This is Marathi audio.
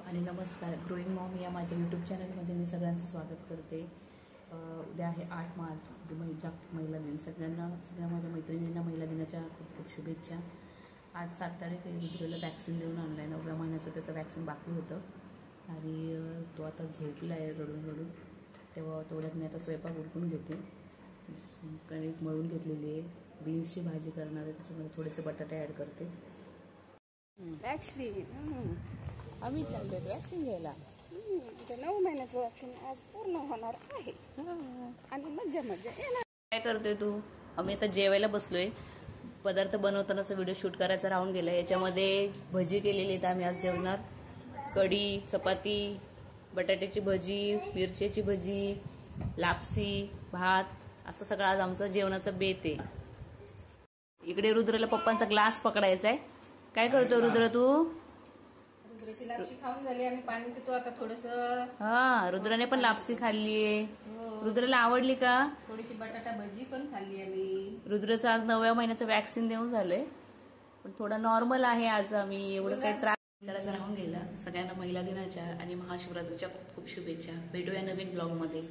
आणि नमस्कार. ग्रोईंग मॉम या माझ्या यूट्यूब चॅनलमध्ये मी सगळ्यांचं स्वागत करते. उद्या आहे 8 मार्च, म्हणजे जागतिक महिला दिन. सगळ्या माझ्या मैत्रिणींना महिला दिनाच्या खूप खूप शुभेच्छा. आज 7 तारीख आहे. रुद्रला वॅक्सिन देऊन आणलं आहे. 9व्या महिन्याचं त्याचं वॅक्सिन बाकी होतं आणि तो आता झोपला आहे रडून. तेवढ्यात मी आता स्वयंपाक उरकून घेते. कणिक मळून घेतलेली आहे. बीन्सची भाजी करणार आहे, त्याच्यामध्ये थोडेसे बटाटे ॲड करते. वॅक्सिन आम्ही चालले वॅक्सिन घ्यायला. 9 महिन्याचं वॅक्सिन आज पूर्ण होणार आहे आणि मज्जा येणार. काय करतोय तू? आम्ही आता जेवायला बसलोय. पदार्थ बनवतानाचा व्हिडिओ शूट करायचा राहून गेला. याच्यामध्ये भजी केलेली आहेत आम्ही आज जेवणात. कढी, चपाती, बटाट्याची भजी, मिरच्याची भजी, लापसी, भात, असं सगळं आज आमचं जेवणाचं बेत आहे. इकडे रुद्रला पप्पांचा ग्लास पकडायचा आहे. काय करतो रुद्र तू? रुद्राची लापशी खाऊन झाली, आम्ही पाणी पितो आता थोडंसं. हा, रुद्राने पण लापसी खाल्लीये. रुद्राला आवडली का? थोडीशी बटाटा भजी पण खाल्ली आम्ही. रुद्रचं आज 9व्या महिन्याचं वॅक्सिन देऊन झालंय, पण थोडा नॉर्मल आहे आज. आम्ही एवढं काही त्रास करायचा राहून गेला. सगळ्यांना महिला दिनाच्या आणि महाशिवरात्रीच्या खूप खूप शुभेच्छा. भेटूया नवीन ब्लॉगमध्ये.